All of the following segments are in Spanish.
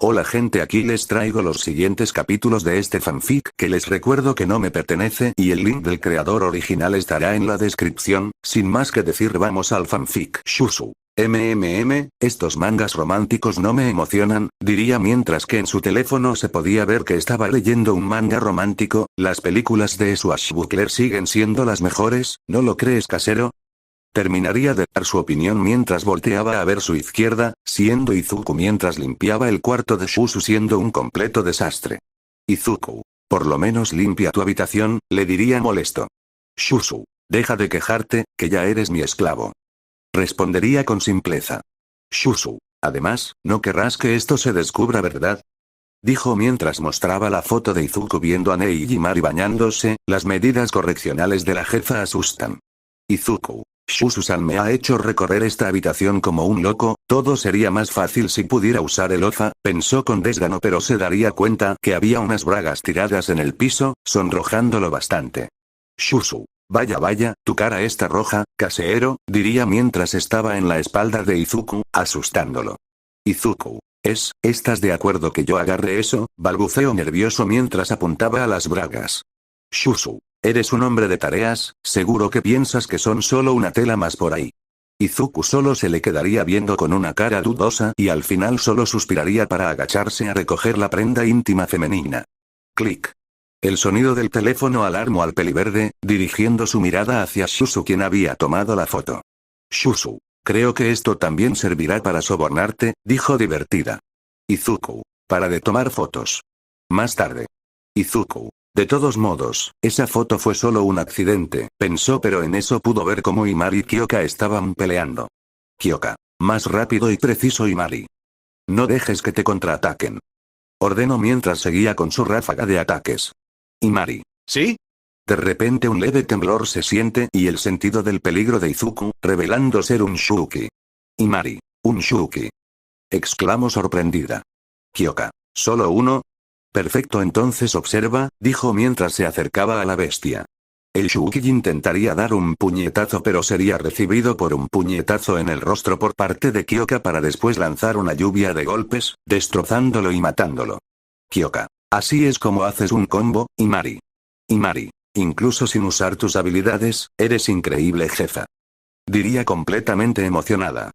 Hola gente, aquí les traigo los siguientes capítulos de este fanfic que les recuerdo que no me pertenece y el link del creador original estará en la descripción. Sin más que decir, vamos al fanfic. Shusu. Estos mangas románticos no me emocionan, diría mientras que en su teléfono se podía ver que estaba leyendo un manga romántico. Las películas de Swashbuckler siguen siendo las mejores, ¿no lo crees, casero? Terminaría de dar su opinión mientras volteaba a ver su izquierda, siendo Izuku mientras limpiaba el cuarto de Shusu siendo un completo desastre. Izuku, por lo menos limpia tu habitación, le diría molesto. Shusu, deja de quejarte, que ya eres mi esclavo. Respondería con simpleza. Shusu, además, ¿no querrás que esto se descubra, verdad? Dijo mientras mostraba la foto de Izuku viendo a Nei y Mari bañándose. Las medidas correccionales de la jefa asustan. Izuku. Shusu-san me ha hecho recorrer esta habitación como un loco, todo sería más fácil si pudiera usar el OFA, pensó con desgano, pero se daría cuenta que había unas bragas tiradas en el piso, sonrojándolo bastante. Shusu. Vaya, tu cara está roja, casero, diría mientras estaba en la espalda de Izuku, asustándolo. Izuku. ¿Estás de acuerdo que yo agarre eso? Balbuceó nervioso mientras apuntaba a las bragas. Shusu. Eres un hombre de tareas, seguro que piensas que son solo una tela más por ahí. Izuku solo se le quedaría viendo con una cara dudosa y al final solo suspiraría para agacharse a recoger la prenda íntima femenina. Clic. El sonido del teléfono alarmó al peliverde, dirigiendo su mirada hacia Shusu, quien había tomado la foto. Shusu, creo que esto también servirá para sobornarte, dijo divertida. Izuku, para de tomar fotos. Más tarde. Izuku. De todos modos, esa foto fue solo un accidente, pensó, pero en eso pudo ver cómo Imari y Kyoka estaban peleando. Kyoka. Más rápido y preciso, Imari. No dejes que te contraataquen. Ordenó mientras seguía con su ráfaga de ataques. Imari. ¿Sí? De repente un leve temblor se siente y el sentido del peligro de Izuku, revelando ser un Shuki. Imari. Un Shuki. Exclamó sorprendida. Kyoka. ¿Solo uno? Perfecto, entonces observa, dijo mientras se acercaba a la bestia. El Shuki intentaría dar un puñetazo, pero sería recibido por un puñetazo en el rostro por parte de Kyoka para después lanzar una lluvia de golpes, destrozándolo y matándolo. Kyoka. Así es como haces un combo, Imari. Imari. Incluso sin usar tus habilidades, eres increíble, jefa. Diría completamente emocionada.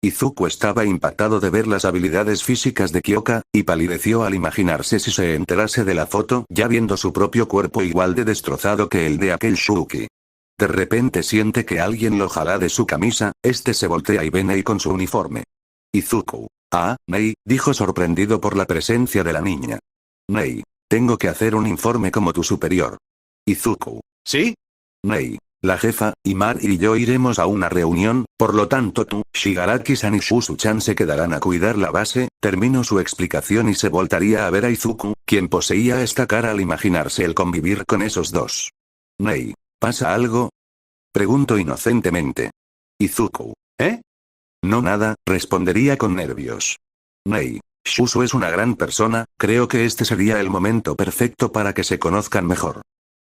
Izuku estaba impactado de ver las habilidades físicas de Kyoka, y palideció al imaginarse si se enterase de la foto ya viendo su propio cuerpo igual de destrozado que el de aquel Shuki. De repente siente que alguien lo jala de su camisa, se voltea y ve Nei con su uniforme. Izuku. Ah, Nei, dijo sorprendido por la presencia de la niña. Nei. Tengo que hacer un informe como tu superior. Izuku. ¿Sí? Nei. La jefa, Imari y yo iremos a una reunión, por lo tanto tú, Shigaraki-san y Shusu-chan se quedarán a cuidar la base. Terminó su explicación y se voltaría a ver a Izuku, quien poseía esta cara al imaginarse el convivir con esos dos. Nei, ¿pasa algo? Preguntó inocentemente. Izuku. ¿Eh? No, nada, respondería con nervios. Nei, Shusu es una gran persona, creo que este sería el momento perfecto para que se conozcan mejor.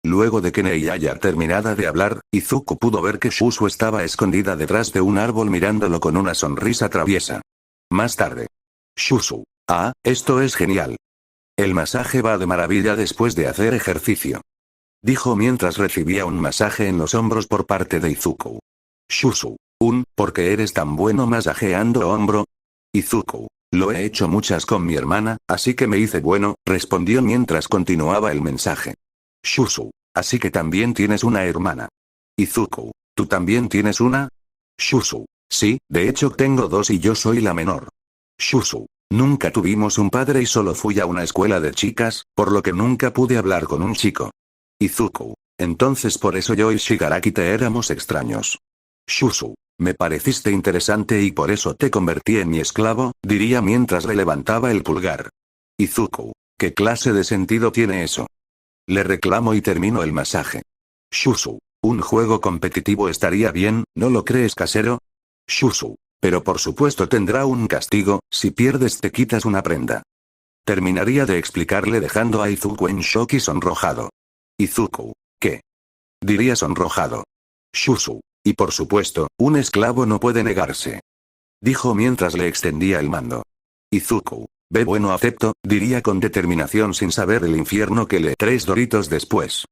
Luego de que Nei haya terminado de hablar, Izuku pudo ver que Shusu estaba escondida detrás de un árbol mirándolo con una sonrisa traviesa. Más tarde. Shusu. Ah, esto es genial. El masaje va de maravilla después de hacer ejercicio. Dijo mientras recibía un masaje en los hombros por parte de Izuku. Shusu. ¿Por qué eres tan bueno masajeando hombro? Izuku. Lo he hecho muchas con mi hermana, así que me hice bueno, respondió mientras continuaba el mensaje. Shusu. Así que también tienes una hermana. Izuku. ¿Tú también tienes una? Shusu. Sí, de hecho tengo dos y yo soy la menor. Shusu. Nunca tuvimos un padre y solo fui a una escuela de chicas, por lo que nunca pude hablar con un chico. Izuku. Entonces por eso yo y Shigaraki te éramos extraños. Shusu. Me pareciste interesante y por eso te convertí en mi esclavo, diría mientras le levantaba el pulgar. Izuku. ¿Qué clase de sentido tiene eso? Le reclamo y termino el masaje. Shusu. Un juego competitivo estaría bien, ¿no lo crees, casero? Shusu. Pero por supuesto tendrá un castigo, si pierdes te quitas una prenda. Terminaría de explicarle dejando a Izuku en shock y sonrojado. Izuku. ¿Qué? Diría sonrojado. Shusu. Y por supuesto, un esclavo no puede negarse. Dijo mientras le extendía el mando. Izuku. Ve bueno acepto, diría con determinación sin saber el infierno que le 3 doritos después.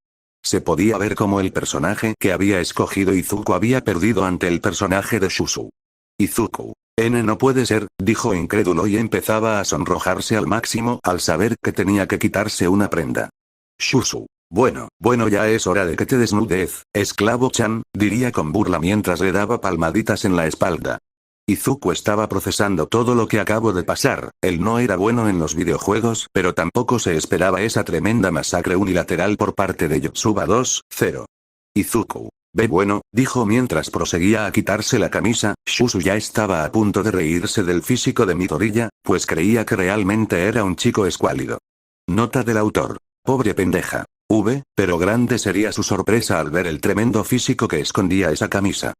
Se podía ver cómo el personaje que había escogido Izuku había perdido ante el personaje de Susu. Izuku. No puede ser, dijo incrédulo y empezaba a sonrojarse al máximo al saber que tenía que quitarse una prenda. Susu. Bueno, ya es hora de que te desnudes, esclavo-chan, diría con burla mientras le daba palmaditas en la espalda. Izuku estaba procesando todo lo que acabo de pasar, él no era bueno en los videojuegos, pero tampoco se esperaba esa tremenda masacre unilateral por parte de Yotsuba 2-0. Izuku. Ve bueno, dijo mientras proseguía a quitarse la camisa, Susu ya estaba a punto de reírse del físico de Midoriya, pues creía que realmente era un chico escuálido. Nota del autor. Pobre pendeja. Pero grande sería su sorpresa al ver el tremendo físico que escondía esa camisa.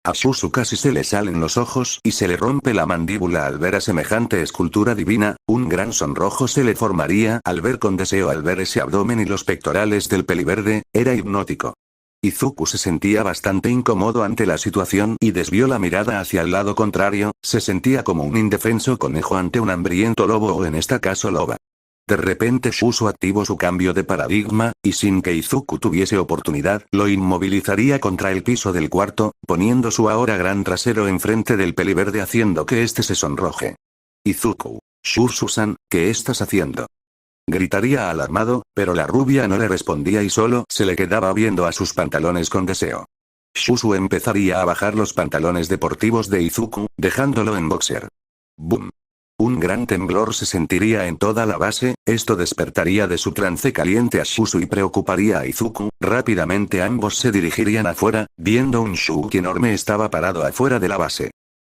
A Susu casi se le salen los ojos y se le rompe la mandíbula al ver a semejante escultura divina, un gran sonrojo se le formaría al ver con deseo al ver ese abdomen y los pectorales del peliverde, era hipnótico. Izuku se sentía bastante incómodo ante la situación y desvió la mirada hacia el lado contrario, se sentía como un indefenso conejo ante un hambriento lobo o en este caso loba. De repente Susu activó su cambio de paradigma, y sin que Izuku tuviese oportunidad, lo inmovilizaría contra el piso del cuarto, poniendo su ahora gran trasero enfrente del peliverde haciendo que éste se sonroje. Izuku. Susu-san, ¿qué estás haciendo? Gritaría alarmado, pero la rubia no le respondía y solo se le quedaba viendo a sus pantalones con deseo. Susu empezaría a bajar los pantalones deportivos de Izuku, dejándolo en boxer. ¡Bum! Un gran temblor se sentiría en toda la base, esto despertaría de su trance caliente a Susu y preocuparía a Izuku, rápidamente ambos se dirigirían afuera, viendo un Shuuki enorme estaba parado afuera de la base.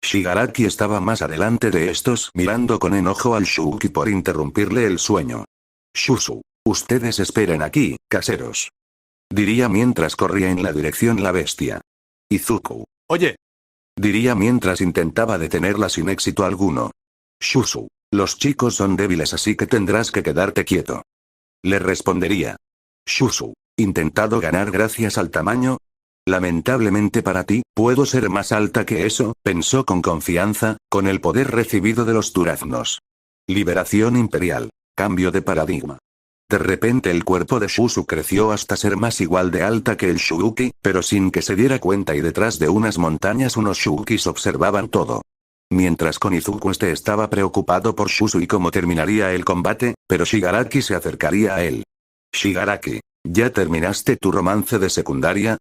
Shigaraki estaba más adelante de estos mirando con enojo al Shuuki por interrumpirle el sueño. Susu. Ustedes esperen aquí, caseros. Diría mientras corría en la dirección la bestia. Izuku. Oye. Diría mientras intentaba detenerla sin éxito alguno. Susu. Los chicos son débiles así que tendrás que quedarte quieto. Le respondería. Susu. ¿Intentado ganar gracias al tamaño? Lamentablemente para ti, puedo ser más alta que eso, pensó con confianza, con el poder recibido de los duraznos. Liberación imperial. Cambio de paradigma. De repente el cuerpo de Susu creció hasta ser más igual de alta que el Shuuki, pero sin que se diera cuenta y detrás de unas montañas unos Shuukis observaban todo. Mientras con Izuku estaba preocupado por Susu y cómo terminaría el combate, pero Shigaraki se acercaría a él. Shigaraki, ¿ya terminaste tu romance de secundaria?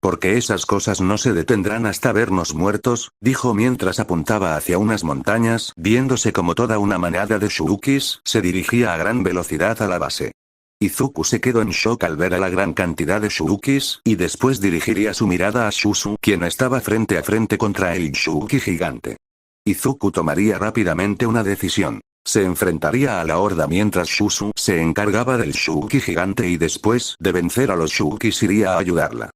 Porque esas cosas no se detendrán hasta vernos muertos, dijo mientras apuntaba hacia unas montañas, viéndose como toda una manada de Shuukis se dirigía a gran velocidad a la base. Izuku se quedó en shock al ver a la gran cantidad de Shuukis, y después dirigiría su mirada a Susu, quien estaba frente a frente contra el Shuuki gigante. Izuku tomaría rápidamente una decisión. Se enfrentaría a la horda mientras Susu se encargaba del Shuuki gigante y después de vencer a los Shuukis iría a ayudarla.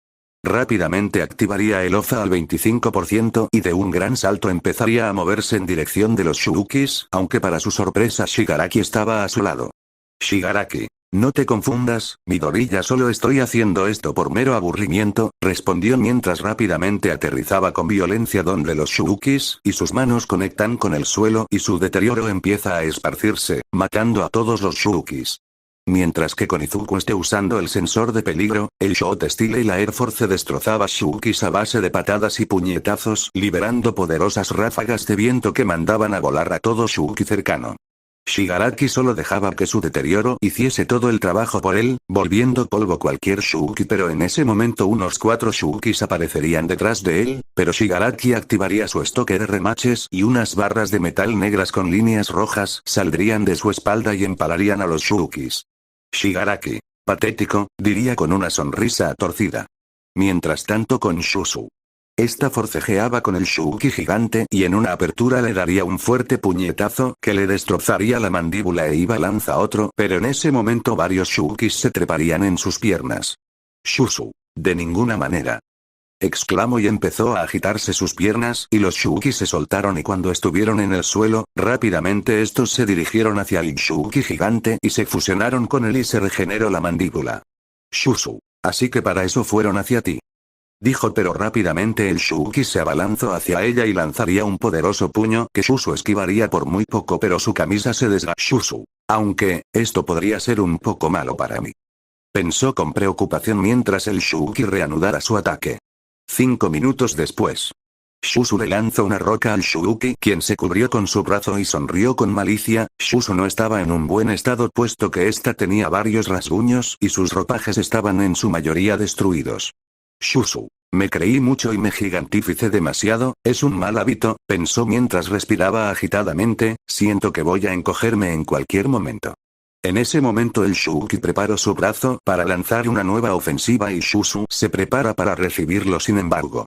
Rápidamente activaría el Oza al 25% y de un gran salto empezaría a moverse en dirección de los Shuukis, aunque para su sorpresa Shigaraki estaba a su lado. Shigaraki. No te confundas, Midoriya, solo estoy haciendo esto por mero aburrimiento, respondió mientras rápidamente aterrizaba con violencia donde los Shuukis y sus manos conectan con el suelo y su deterioro empieza a esparcirse, matando a todos los Shuukis. Mientras que con Izuku esté usando el sensor de peligro, el Shot Steel y la Air Force destrozaba Shuukis a base de patadas y puñetazos, liberando poderosas ráfagas de viento que mandaban a volar a todo Shuuki cercano. Shigaraki solo dejaba que su deterioro hiciese todo el trabajo por él, volviendo polvo cualquier Shuuki, pero en ese momento unos 4 Shuukis aparecerían detrás de él, pero Shigaraki activaría su estoque de remaches y unas barras de metal negras con líneas rojas saldrían de su espalda y empalarían a los Shuukis. Shigaraki. Patético, diría con una sonrisa torcida. Mientras tanto con Susu. Esta forcejeaba con el Shuuki gigante y en una apertura le daría un fuerte puñetazo que le destrozaría la mandíbula e iba a lanzar otro, pero en ese momento varios Shuukis se treparían en sus piernas. Susu. De ninguna manera. Exclamó y empezó a agitarse sus piernas y los Shuukis se soltaron y cuando estuvieron en el suelo, rápidamente estos se dirigieron hacia el Shuuki gigante y se fusionaron con él y se regeneró la mandíbula. Susu. Así que para eso fueron hacia ti. Dijo, pero rápidamente el Shuuki se abalanzó hacia ella y lanzaría un poderoso puño que Susu esquivaría por muy poco, pero su camisa se desgarró. Susu. Aunque, esto podría ser un poco malo para mí. Pensó con preocupación mientras el Shuuki reanudara su ataque. 5 minutos después. Susu le lanzó una roca al Shuuki, quien se cubrió con su brazo y sonrió con malicia. Susu no estaba en un buen estado puesto que ésta tenía varios rasguños y sus ropajes estaban en su mayoría destruidos. Susu. Me creí mucho y me gigantificé demasiado, es un mal hábito, pensó mientras respiraba agitadamente, siento que voy a encogerme en cualquier momento. En ese momento el Shuuki preparó su brazo para lanzar una nueva ofensiva y Susu se prepara para recibirlo sin embargo.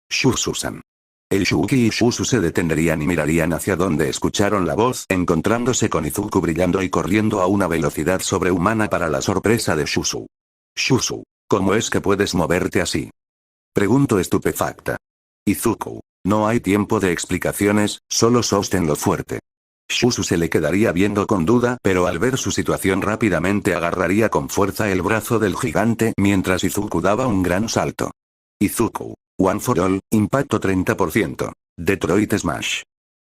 Susu-san. El Shuuki y Susu se detendrían y mirarían hacia donde escucharon la voz, encontrándose con Izuku brillando y corriendo a una velocidad sobrehumana para la sorpresa de Susu. Susu. ¿Cómo es que puedes moverte así? Pregunto estupefacta. Izuku. No hay tiempo de explicaciones, solo sosténlo fuerte. Susu se le quedaría viendo con duda, pero al ver su situación rápidamente agarraría con fuerza el brazo del gigante mientras Izuku daba un gran salto. Izuku. One for all, impacto 30%. Detroit Smash.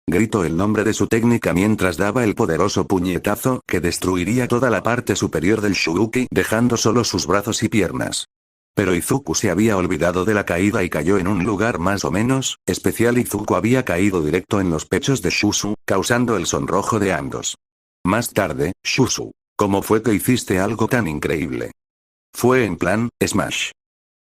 Gritó el nombre de su técnica mientras daba el poderoso puñetazo que destruiría toda la parte superior del Shuuki dejando solo sus brazos y piernas. Pero Izuku se había olvidado de la caída y cayó en un lugar más o menos especial. Izuku había caído directo en los pechos de Susu, causando el sonrojo de ambos. Más tarde, Susu. ¿Cómo fue que hiciste algo tan increíble? Fue en plan, Smash.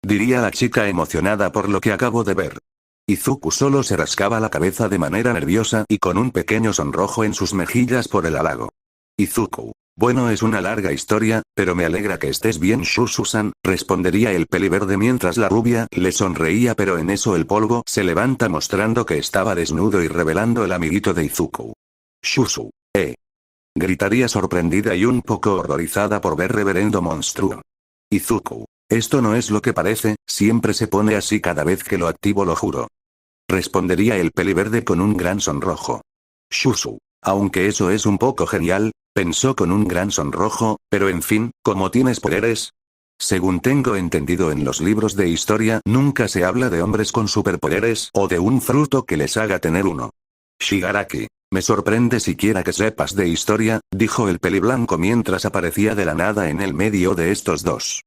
Diría la chica emocionada por lo que acabo de ver. Izuku solo se rascaba la cabeza de manera nerviosa y con un pequeño sonrojo en sus mejillas por el halago. Izuku. Bueno, es una larga historia, pero me alegra que estés bien, Susu-san, respondería el peliverde mientras la rubia le sonreía, pero en eso el polvo se levanta mostrando que estaba desnudo y revelando el amiguito de Izuku. Susu. Gritaría sorprendida y un poco horrorizada por ver reverendo monstruo. Izuku. Esto no es lo que parece, siempre se pone así cada vez que lo activo, lo juro. Respondería el peliverde con un gran sonrojo. Susu. Aunque eso es un poco genial, pensó con un gran sonrojo, pero en fin, ¿cómo tienes poderes? Según tengo entendido en los libros de historia, nunca se habla de hombres con superpoderes o de un fruto que les haga tener uno. Shigaraki. Me sorprende siquiera que sepas de historia, dijo el peliblanco mientras aparecía de la nada en el medio de estos dos.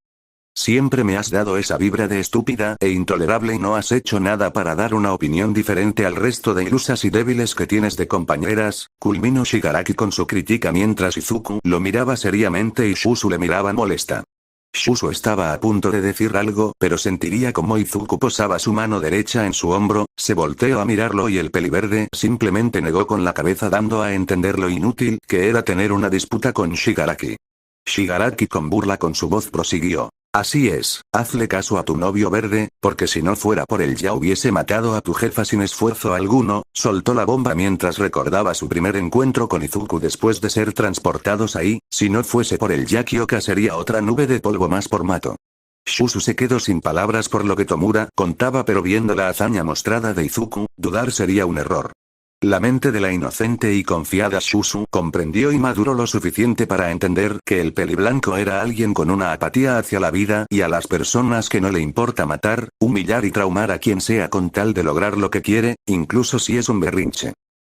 Siempre me has dado esa vibra de estúpida e intolerable y no has hecho nada para dar una opinión diferente al resto de ilusas y débiles que tienes de compañeras, culminó Shigaraki con su crítica mientras Izuku lo miraba seriamente y Susu le miraba molesta. Susu estaba a punto de decir algo, pero sentiría como Izuku posaba su mano derecha en su hombro, se volteó a mirarlo y el peliverde simplemente negó con la cabeza dando a entender lo inútil que era tener una disputa con Shigaraki. Shigaraki con burla con su voz prosiguió. Así es, hazle caso a tu novio verde, porque si no fuera por él ya hubiese matado a tu jefa sin esfuerzo alguno, soltó la bomba mientras recordaba su primer encuentro con Izuku después de ser transportados ahí, si no fuese por él ya Kyoka sería otra nube de polvo más por Mato. Susu se quedó sin palabras por lo que Tomura contaba, pero viendo la hazaña mostrada de Izuku, dudar sería un error. La mente de la inocente y confiada Susu comprendió y maduró lo suficiente para entender que el peliblanco era alguien con una apatía hacia la vida y a las personas que no le importa matar, humillar y traumar a quien sea con tal de lograr lo que quiere, incluso si es un berrinche.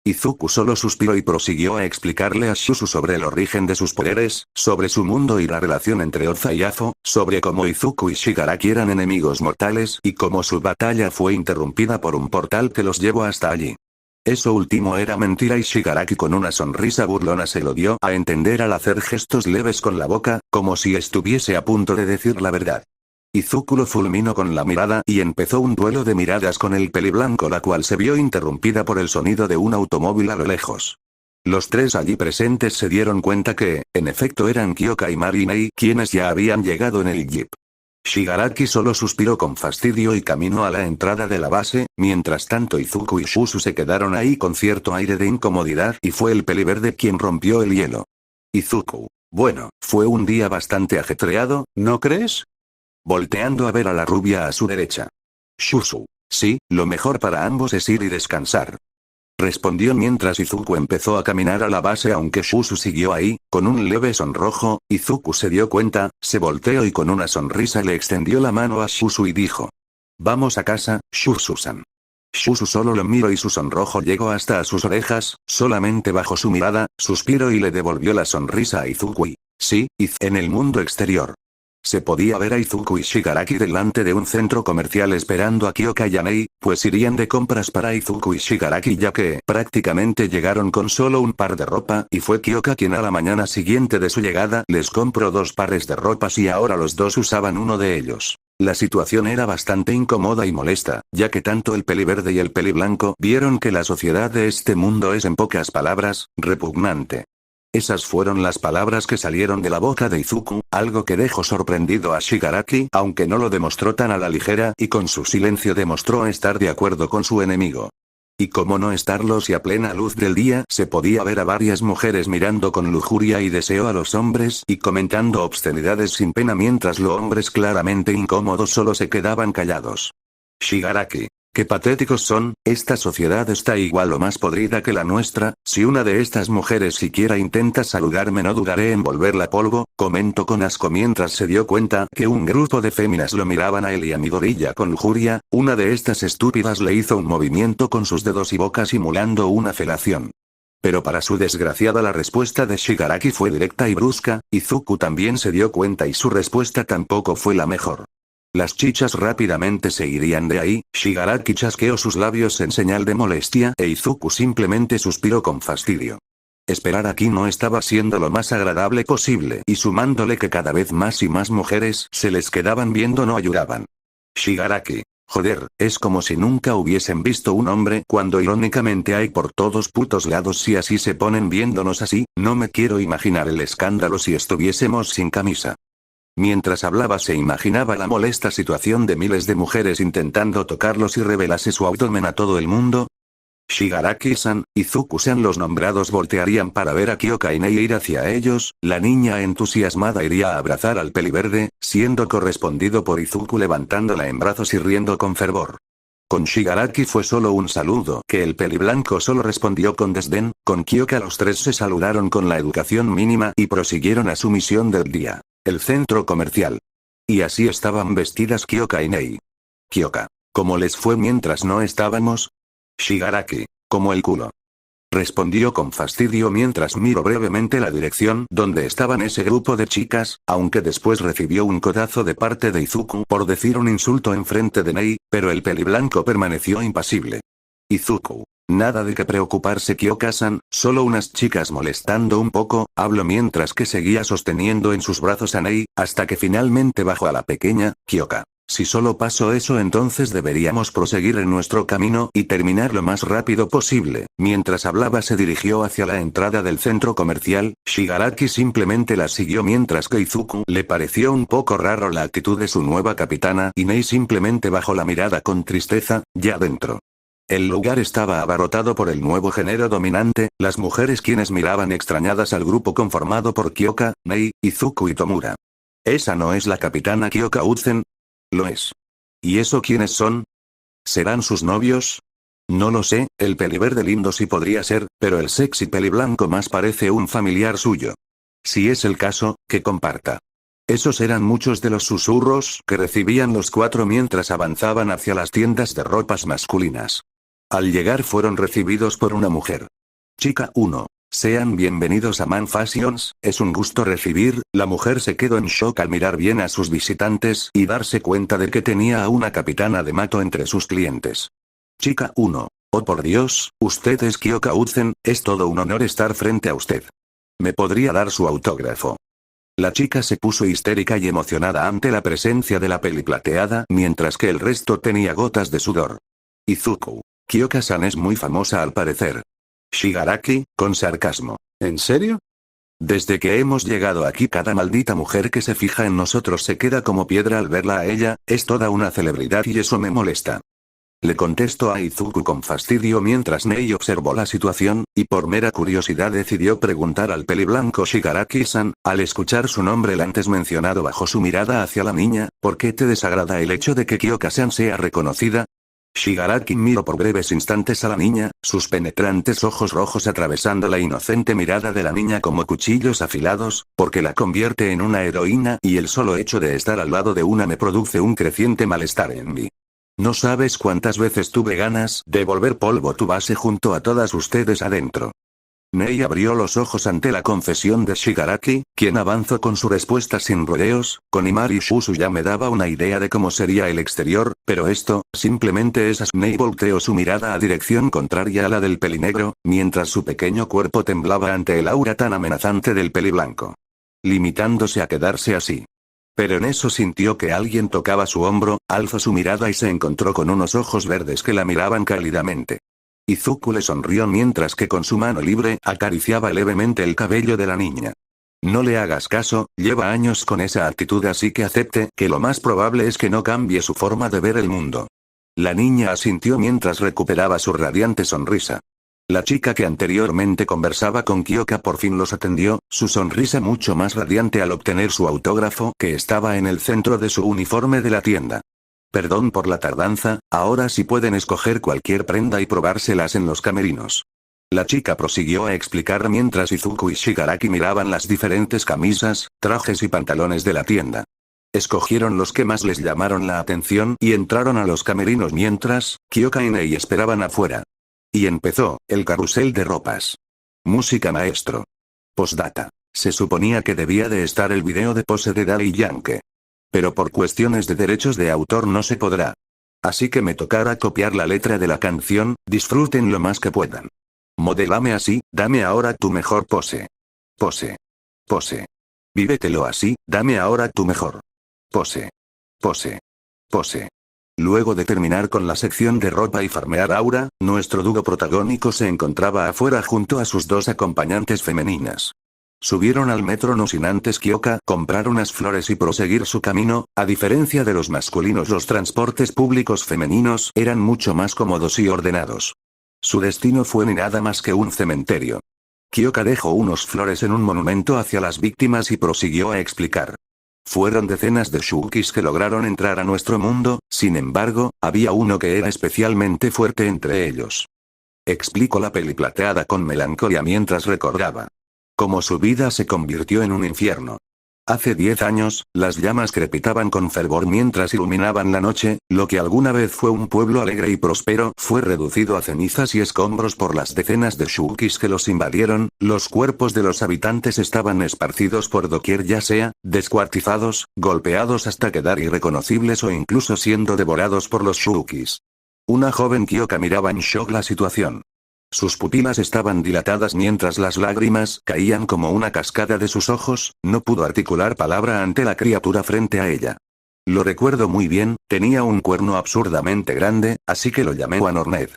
Izuku solo suspiró y prosiguió a explicarle a Susu sobre el origen de sus poderes, sobre su mundo y la relación entre Oza y Afo, sobre cómo Izuku y Shigaraki eran enemigos mortales y cómo su batalla fue interrumpida por un portal que los llevó hasta allí. Eso último era mentira y Shigaraki con una sonrisa burlona se lo dio a entender al hacer gestos leves con la boca, como si estuviese a punto de decir la verdad. Izuku lo fulminó con la mirada y empezó un duelo de miradas con el peliblanco, la cual se vio interrumpida por el sonido de un automóvil a lo lejos. Los tres allí presentes se dieron cuenta que, en efecto, eran Kyoka y Marinei quienes ya habían llegado en el jeep. Shigaraki solo suspiró con fastidio y caminó a la entrada de la base, mientras tanto Izuku y Susu se quedaron ahí con cierto aire de incomodidad y fue el peliverde quien rompió el hielo. Izuku. Bueno, fue un día bastante ajetreado, ¿no crees? Volteando a ver a la rubia a su derecha. Susu. Sí, lo mejor para ambos es ir y descansar. Respondió mientras Izuku empezó a caminar a la base aunque Shusu siguió ahí, con un leve sonrojo. Izuku se dio cuenta, se volteó y con una sonrisa le extendió la mano a Shusu y dijo. Vamos a casa, Shusu-san. Shusu solo lo miró y su sonrojo llegó hasta a sus orejas, solamente bajo su mirada, suspiró y le devolvió la sonrisa a Izuku. Sí, en el mundo exterior. Se podía ver a Izuku y Shigaraki delante de un centro comercial esperando a Kyoka y a Nei, pues irían de compras para Izuku y Shigaraki ya que prácticamente llegaron con solo un par de ropa y fue Kyoka quien a la mañana siguiente de su llegada les compró 2 pares de ropas y ahora los dos usaban uno de ellos. La situación era bastante incómoda y molesta, ya que tanto el peliverde y el peliblanco vieron que la sociedad de este mundo es en pocas palabras, repugnante. Esas fueron las palabras que salieron de la boca de Izuku, algo que dejó sorprendido a Shigaraki, aunque no lo demostró tan a la ligera y con su silencio demostró estar de acuerdo con su enemigo. Y cómo no estarlo si a plena luz del día se podía ver a varias mujeres mirando con lujuria y deseo a los hombres y comentando obscenidades sin pena mientras los hombres claramente incómodos solo se quedaban callados. Shigaraki. Qué patéticos son, esta sociedad está igual o más podrida que la nuestra, si una de estas mujeres siquiera intenta saludarme no dudaré en volverla polvo, comentó con asco mientras se dio cuenta que un grupo de féminas lo miraban a él y a Midoriya con lujuria. Una de estas estúpidas le hizo un movimiento con sus dedos y boca simulando una felación. Pero para su desgraciada la respuesta de Shigaraki fue directa y brusca. Izuku también se dio cuenta y su respuesta tampoco fue la mejor. Las chichas rápidamente se irían de ahí. Shigaraki chasqueó sus labios en señal de molestia e Izuku simplemente suspiró con fastidio. Esperar aquí no estaba siendo lo más agradable posible y sumándole que cada vez más y más mujeres se les quedaban viendo no ayudaban. Shigaraki. Joder, es como si nunca hubiesen visto un hombre cuando irónicamente hay por todos putos lados si así se ponen viéndonos así, no me quiero imaginar el escándalo si estuviésemos sin camisa. Mientras hablaba se imaginaba la molesta situación de miles de mujeres intentando tocarlos y revelarse su abdomen a todo el mundo. Shigaraki-san, Izuku-san los nombrados voltearían para ver a Kyoka y Nei ir hacia ellos, la niña entusiasmada iría a abrazar al peliverde, siendo correspondido por Izuku levantándola en brazos y riendo con fervor. Con Shigaraki fue solo un saludo que el peliblanco solo respondió con desdén. Con Kyoka los tres se saludaron con la educación mínima y prosiguieron a su misión del día. El centro comercial. Y así estaban vestidas Kyoka y Nei. Kyoka. ¿Cómo les fue mientras no estábamos? Shigaraki. Como el culo. Respondió con fastidio mientras miró brevemente la dirección donde estaban ese grupo de chicas, aunque después recibió un codazo de parte de Izuku por decir un insulto enfrente de Nei, pero el peliblanco permaneció impasible. Izuku. Nada de que preocuparse Kyoka-san, solo unas chicas molestando un poco, habló mientras que seguía sosteniendo en sus brazos a Nei, hasta que finalmente bajó a la pequeña. Kyoka. Si solo pasó eso entonces deberíamos proseguir en nuestro camino y terminar lo más rápido posible. Mientras hablaba se dirigió hacia la entrada del centro comercial. Shigaraki simplemente la siguió mientras que Izuku le pareció un poco raro la actitud de su nueva capitana y Nei simplemente bajó la mirada con tristeza. Ya dentro. El lugar estaba abarrotado por el nuevo género dominante, las mujeres quienes miraban extrañadas al grupo conformado por Kyoka, Nei, Izuku y Tomura. ¿Esa no es la capitana Kyoka Uzen? Lo es. ¿Y eso quiénes son? ¿Serán sus novios? No lo sé, el peliverde lindo sí podría ser, pero el sexy peliblanco más parece un familiar suyo. Si es el caso, que comparta. Esos eran muchos de los susurros que recibían los cuatro mientras avanzaban hacia las tiendas de ropas masculinas. Al llegar fueron recibidos por una mujer. Chica 1. Sean bienvenidos a Man Fashions, es un gusto recibir. La mujer se quedó en shock al mirar bien a sus visitantes y darse cuenta de que tenía a una capitana de mato entre sus clientes. Chica 1. Oh por Dios, usted es Kyoka Uzen, es todo un honor estar frente a usted. ¿Me podría dar su autógrafo? La chica se puso histérica y emocionada ante la presencia de la peliplateada mientras que el resto tenía gotas de sudor. Izuku. Kyoka-san es muy famosa al parecer. Shigaraki, con sarcasmo. ¿En serio? Desde que hemos llegado aquí cada maldita mujer que se fija en nosotros se queda como piedra al verla a ella, es toda una celebridad y eso me molesta. Le contestó a Izuku con fastidio mientras Nei observó la situación, y por mera curiosidad decidió preguntar al peliblanco Shigaraki-san, al escuchar su nombre el antes mencionado bajó su mirada hacia la niña. ¿Por qué te desagrada el hecho de que Kyoka-san sea reconocida? Shigaraki miró por breves instantes a la niña, sus penetrantes ojos rojos atravesando la inocente mirada de la niña como cuchillos afilados, porque la convierte en una heroína y el solo hecho de estar al lado de una me produce un creciente malestar en mí. No sabes cuántas veces tuve ganas de volver polvo tu base junto a todas ustedes adentro. Nei abrió los ojos ante la confesión de Shigaraki, quien avanzó con su respuesta sin rodeos. Con Imari Shusu ya me daba una idea de cómo sería el exterior, pero esto, simplemente es. Nei volteó su mirada a dirección contraria a la del pelinegro, mientras su pequeño cuerpo temblaba ante el aura tan amenazante del peliblanco. Limitándose a quedarse así. Pero en eso sintió que alguien tocaba su hombro, alzó su mirada y se encontró con unos ojos verdes que la miraban cálidamente. Izuku le sonrió mientras que con su mano libre acariciaba levemente el cabello de la niña. No le hagas caso, lleva años con esa actitud, así que acepte que lo más probable es que no cambie su forma de ver el mundo. La niña asintió mientras recuperaba su radiante sonrisa. La chica que anteriormente conversaba con Kyoka por fin los atendió, su sonrisa mucho más radiante al obtener su autógrafo que estaba en el centro de su uniforme de la tienda. Perdón por la tardanza, ahora sí pueden escoger cualquier prenda y probárselas en los camerinos. La chica prosiguió a explicar mientras Izuku y Shigaraki miraban las diferentes camisas, trajes y pantalones de la tienda. Escogieron los que más les llamaron la atención y entraron a los camerinos mientras Kyoka y Nei esperaban afuera. Y empezó el carrusel de ropas. Música maestro. Postdata. Se suponía que debía de estar el video de pose de Daddy Yankee. Pero por cuestiones de derechos de autor no se podrá. Así que me tocará copiar la letra de la canción, disfruten lo más que puedan. Modélame así, dame ahora tu mejor pose. Pose. Pose. Vívetelo así, dame ahora tu mejor. Pose. Pose. Pose. Luego de terminar con la sección de ropa y farmear aura, nuestro dúo protagónico se encontraba afuera junto a sus dos acompañantes femeninas. Subieron al metro no sin antes Kyoka comprar unas flores y proseguir su camino. A diferencia de los masculinos, los transportes públicos femeninos eran mucho más cómodos y ordenados. Su destino fue ni nada más que un cementerio. Kyoka dejó unos flores en un monumento hacia las víctimas y prosiguió a explicar. Fueron decenas de Shukis que lograron entrar a nuestro mundo, sin embargo, había uno que era especialmente fuerte entre ellos. Explicó la peliplateada con melancolía mientras recordaba cómo su vida se convirtió en un infierno. Hace 10 años, las llamas crepitaban con fervor mientras iluminaban la noche, lo que alguna vez fue un pueblo alegre y próspero fue reducido a cenizas y escombros por las decenas de Shukis que los invadieron. Los cuerpos de los habitantes estaban esparcidos por doquier, ya sea descuartizados, golpeados hasta quedar irreconocibles o incluso siendo devorados por los Shukis. Una joven Kyoka miraba en shock la situación. Sus pupilas estaban dilatadas mientras las lágrimas caían como una cascada de sus ojos, no pudo articular palabra ante la criatura frente a ella. Lo recuerdo muy bien, tenía un cuerno absurdamente grande, así que lo llamé Wanorned.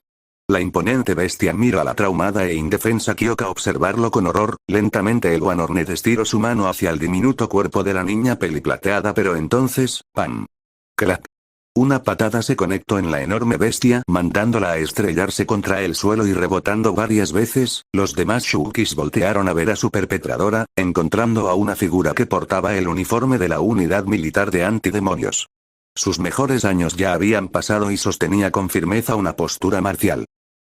La imponente bestia miró a la traumada e indefensa Kyoka observarlo con horror. Lentamente el Wanorned estiró su mano hacia el diminuto cuerpo de la niña peliplateada, pero entonces, ¡pam! ¡Crack! Una patada se conectó en la enorme bestia, mandándola a estrellarse contra el suelo y rebotando varias veces. Los demás Shukis voltearon a ver a su perpetradora, encontrando a una figura que portaba el uniforme de la unidad militar de antidemonios. Sus mejores años ya habían pasado y sostenía con firmeza una postura marcial.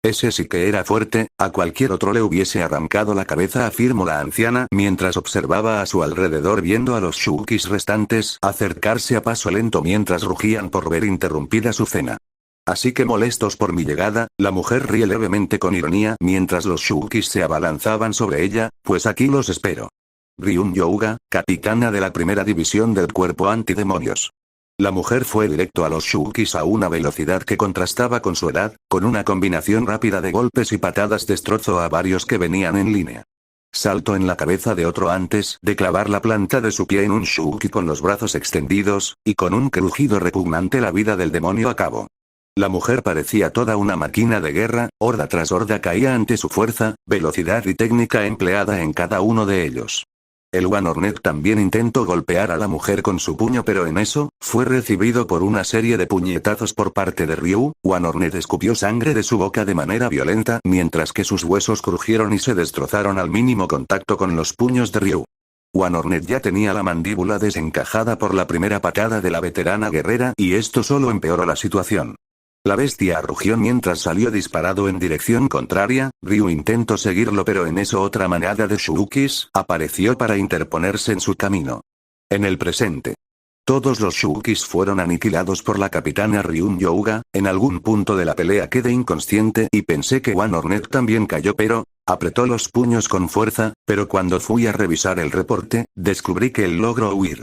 Ese sí que era fuerte, a cualquier otro le hubiese arrancado la cabeza, afirmó la anciana mientras observaba a su alrededor viendo a los Shukis restantes acercarse a paso lento mientras rugían por ver interrumpida su cena. Así que molestos por mi llegada, la mujer ríe levemente con ironía mientras los Shukis se abalanzaban sobre ella, pues aquí los espero. Ryun Youga, capitana de la primera división del cuerpo antidemonios. La mujer fue directo a los Shukis a una velocidad que contrastaba con su edad, con una combinación rápida de golpes y patadas destrozó a varios que venían en línea. Saltó en la cabeza de otro antes de clavar la planta de su pie en un Shuki con los brazos extendidos, y con un crujido repugnante la vida del demonio acabó. La mujer parecía toda una máquina de guerra, horda tras horda caía ante su fuerza, velocidad y técnica empleada en cada uno de ellos. El Wanorned también intentó golpear a la mujer con su puño, pero en eso, fue recibido por una serie de puñetazos por parte de Ryu. Wanorned escupió sangre de su boca de manera violenta mientras que sus huesos crujieron y se destrozaron al mínimo contacto con los puños de Ryu. Wanorned ya tenía la mandíbula desencajada por la primera patada de la veterana guerrera y esto solo empeoró la situación. La bestia rugió mientras salió disparado en dirección contraria. Ryu intentó seguirlo, pero en eso otra manada de Shukis apareció para interponerse en su camino. En el presente, todos los Shukis fueron aniquilados por la capitana Ryun Youga. En algún punto de la pelea quedé inconsciente y pensé que One Hornet también cayó, pero apretó los puños con fuerza, pero cuando fui a revisar el reporte, descubrí que él logró huir.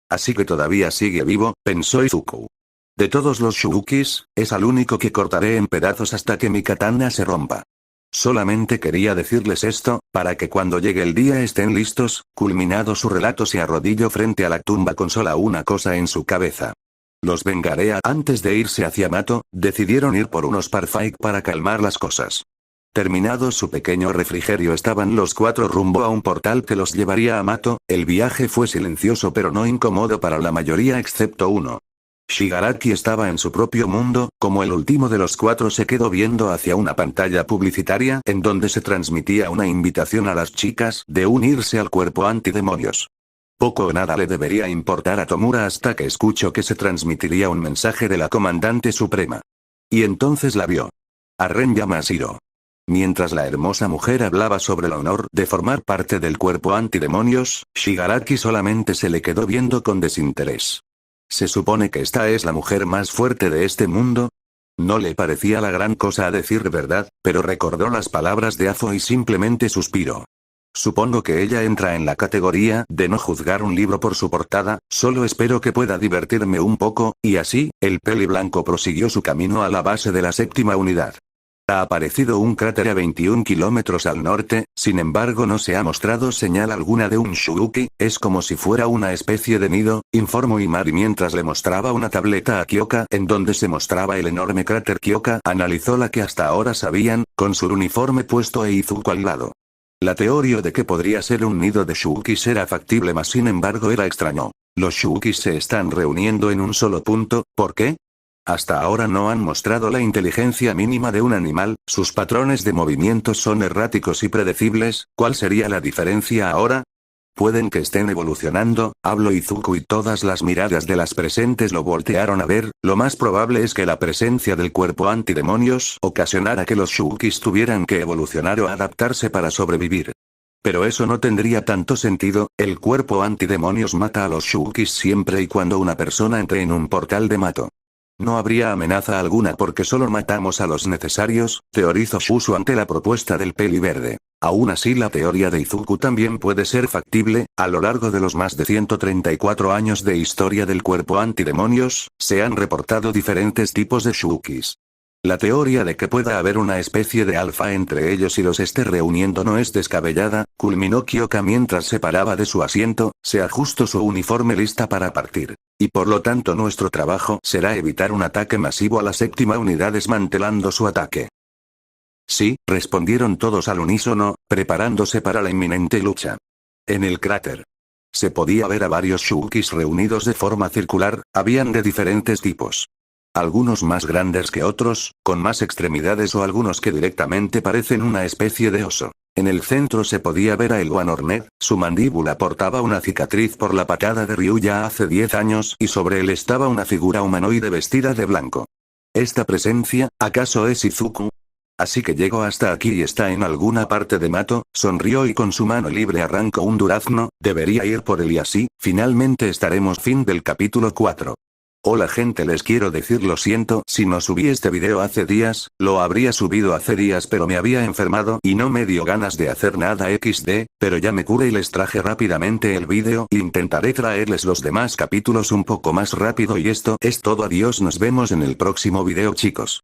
Así que todavía sigue vivo, pensó Izuku. De todos los Shukis, es al único que cortaré en pedazos hasta que mi katana se rompa. Solamente quería decirles esto, para que cuando llegue el día estén listos. Culminado su relato se arrodilló frente a la tumba con sola una cosa en su cabeza. Los vengaré. Antes de irse hacia Mato, decidieron ir por unos parfait para calmar las cosas. Terminado su pequeño refrigerio estaban los cuatro rumbo a un portal que los llevaría a Mato. El viaje fue silencioso pero no incómodo para la mayoría excepto uno. Shigaraki estaba en su propio mundo. Como el último de los cuatro se quedó viendo hacia una pantalla publicitaria en donde se transmitía una invitación a las chicas de unirse al cuerpo antidemonios. Poco o nada le debería importar a Tomura hasta que escuchó que se transmitiría un mensaje de la comandante suprema. Y entonces la vio. A Ren Yamashiro. Mientras la hermosa mujer hablaba sobre el honor de formar parte del cuerpo antidemonios, Shigaraki solamente se le quedó viendo con desinterés. ¿Se supone que esta es la mujer más fuerte de este mundo? No le parecía la gran cosa a decir verdad, pero recordó las palabras de Afo y simplemente suspiró. Supongo que ella entra en la categoría de no juzgar un libro por su portada. Solo espero que pueda divertirme un poco. Y así, el peli blanco prosiguió su camino a la base de la séptima unidad. Ha aparecido un cráter a 21 kilómetros al norte, sin embargo no se ha mostrado señal alguna de un Shuuki. Es como si fuera una especie de nido, informó Imari mientras le mostraba una tableta a Kyoka en donde se mostraba el enorme cráter. Kyoka analizó la que hasta ahora sabían, con su uniforme puesto e Izuku al lado. La teoría de que podría ser un nido de Shukis era factible, mas sin embargo era extraño. Los Shukis se están reuniendo en un solo punto. ¿Por qué? Hasta ahora no han mostrado la inteligencia mínima de un animal. Sus patrones de movimientos son erráticos y predecibles. ¿Cuál sería la diferencia ahora? Pueden que estén evolucionando, habló Izuku y todas las miradas de las presentes lo voltearon a ver. Lo más probable es que la presencia del cuerpo antidemonios ocasionara que los Shukis tuvieran que evolucionar o adaptarse para sobrevivir. Pero eso no tendría tanto sentido. El cuerpo antidemonios mata a los Shukis siempre y cuando una persona entre en un portal de Mato. No habría amenaza alguna porque solo matamos a los necesarios, teorizó Shusu ante la propuesta del peli verde. Aún así la teoría de Izuku también puede ser factible. A lo largo de los más de 134 años de historia del cuerpo antidemonios, se han reportado diferentes tipos de Shukis. La teoría de que pueda haber una especie de alfa entre ellos y los esté reuniendo no es descabellada, culminó Kyoka mientras se paraba de su asiento. Se ajustó su uniforme lista para partir. Y por lo tanto nuestro trabajo será evitar un ataque masivo a la séptima unidad desmantelando su ataque. Sí, respondieron todos al unísono, preparándose para la inminente lucha. En el cráter se podía ver a varios Shukis reunidos de forma circular. Habían de diferentes tipos. Algunos más grandes que otros, con más extremidades o algunos que directamente parecen una especie de oso. En el centro se podía ver a el One Hornet. Su mandíbula portaba una cicatriz por la patada de Ryu ya hace 10 años y sobre él estaba una figura humanoide vestida de blanco. ¿Esta presencia, acaso es Izuku? Así que llegó hasta aquí y está en alguna parte de Mato. Sonrió y con su mano libre arrancó un durazno. Debería ir por él y así, finalmente estaremos. Fin del capítulo 4. Hola gente, les quiero decir lo siento si no subí este video hace días. Lo habría subido hace días pero me había enfermado y no me dio ganas de hacer nada XD, pero ya me curé y les traje rápidamente el video. Intentaré traerles los demás capítulos un poco más rápido y esto es todo. Adiós, nos vemos en el próximo video chicos.